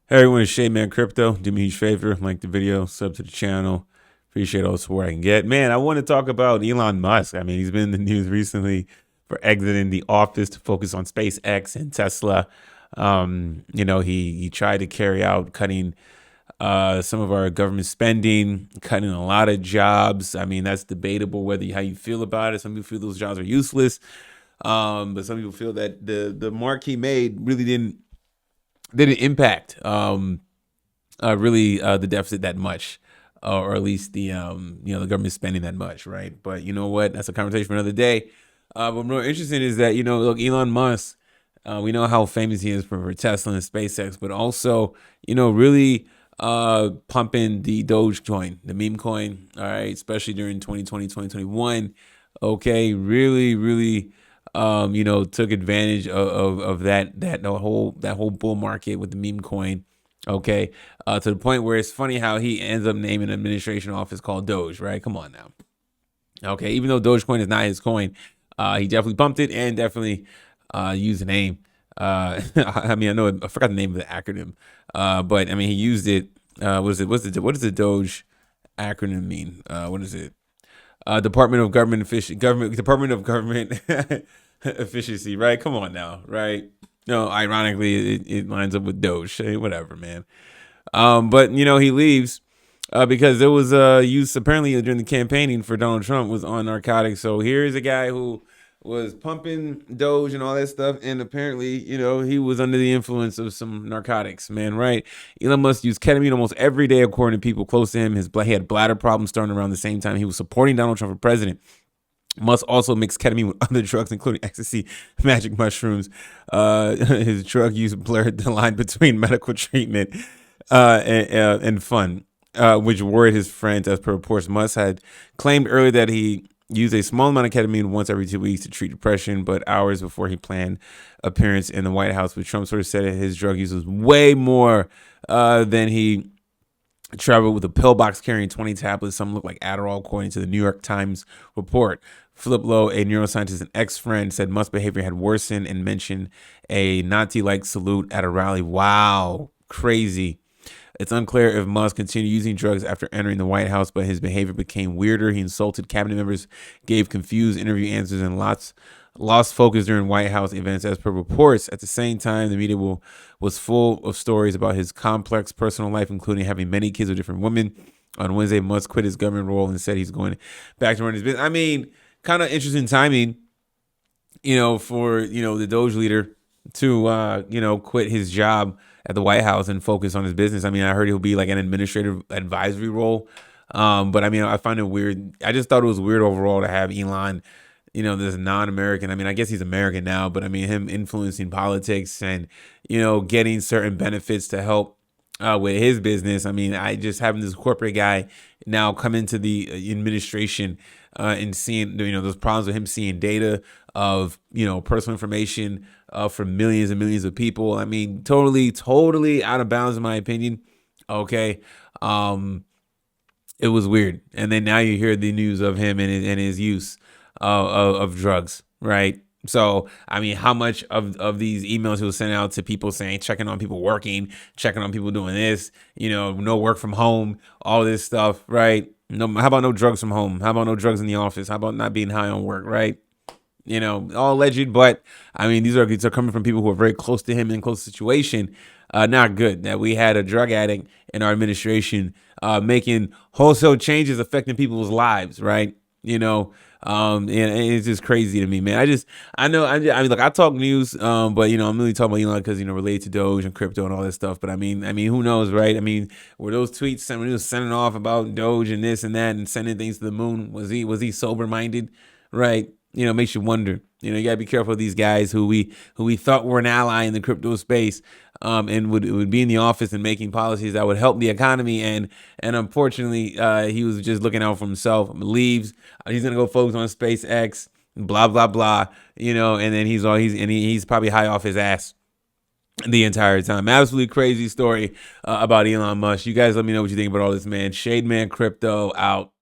Hey everyone, it's Man Crypto. Do me a huge favor, like the video, sub to the channel. Appreciate all the support I can get. Man, I want to talk about Elon Musk. I mean, he's been in the news recently for exiting the office to focus on SpaceX and Tesla. He tried to carry out cutting some of our government spending, cutting a lot of jobs. I mean, that's debatable whether how you feel about it. Some people feel those jobs are useless, but some people feel that the mark he made really didn't impact really the deficit that much, or at least the government spending that much, right? But you know what? That's a conversation for another day. But more interesting is that look, Elon Musk. We know how famous he is for Tesla and SpaceX, but also really pumping the Dogecoin, the meme coin. All right, especially during 2020, 2021. Okay, really took advantage of that whole bull market with the meme coin. Okay, to the point where it's funny how he ends up naming an administration office called Doge. Right? Come on now. Okay, even though Dogecoin is not his coin, he definitely pumped it and definitely used the name. I mean, I forgot the name of the acronym, but I mean, he used it. What does the Doge acronym mean? What is it? Department of Government Efficiency, right? Come on now, right? No, ironically, it lines up with Doge. Hey, whatever, man. But he leaves because there was use apparently during the campaigning for Donald Trump was on narcotics. So here's a guy who was pumping Doge and all that stuff, and apparently, he was under the influence of some narcotics, man, right? Elon Musk used ketamine almost every day, according to people close to him. He had bladder problems starting around the same time he was supporting Donald Trump for president. Musk also mixed ketamine with other drugs, including ecstasy, magic mushrooms. His drug use blurred the line between medical treatment and fun, which worried his friends. As per reports, Musk had claimed earlier that he used a small amount of ketamine once every 2 weeks to treat depression, but hours before he planned appearance in the White House, which Trump sort of said that his drug use was way more than he traveled with a pillbox carrying 20 tablets. Some look like Adderall, according to the New York Times report. Philip Lowe, a neuroscientist and ex-friend, said Musk's behavior had worsened and mentioned a Nazi-like salute at a rally. Wow, crazy. It's unclear if Musk continued using drugs after entering the White House, but his behavior became weirder. He insulted cabinet members, gave confused interview answers, and lost focus during White House events, as per reports. At the same time, the media was full of stories about his complex personal life, including having many kids with different women. On Wednesday, Musk quit his government role and said he's going back to run his business. I mean, kind of interesting timing, for the Doge leader to quit his job at the White House and focus on his business. I mean, I heard he'll be like an administrative advisory role. But I mean, I find it weird. I just thought it was weird overall to have Elon, this non-American. I mean, I guess he's American now, but I mean, him influencing politics and, getting certain benefits to help with his business. I mean, I just having this corporate guy now come into the administration and seeing, those problems with him seeing data of, personal information for millions and millions of people. I mean, totally out of bounds in my opinion. Okay. It was weird. And then now you hear the news of him and his use of drugs, right? So, I mean, how much of these emails he was sending out to people saying, checking on people working, checking on people doing this, no work from home, all this stuff, right? No, how about no drugs from home? How about no drugs in the office? How about not being high on work, right? All alleged, but I mean, these are coming from people who are very close to him in close situation. Not good that we had a drug addict in our administration making wholesale changes affecting people's lives, right? And it's just crazy to me, man. I mean, look, I talk news, but I'm really talking about Elon because related to Doge and crypto and all this stuff. But I mean, who knows, right? I mean, were those tweets when he was sending off about Doge and this and that and sending things to the moon? Was he sober minded, right? Makes you wonder. You gotta be careful of these guys who we thought were an ally in the crypto space, and would be in the office and making policies that would help the economy. And unfortunately, he was just looking out for himself. Leaves. He's gonna go focus on SpaceX. Blah blah blah. And then he's probably high off his ass the entire time. Absolutely crazy story about Elon Musk. You guys let me know what you think about all this, man. Man Crypto out.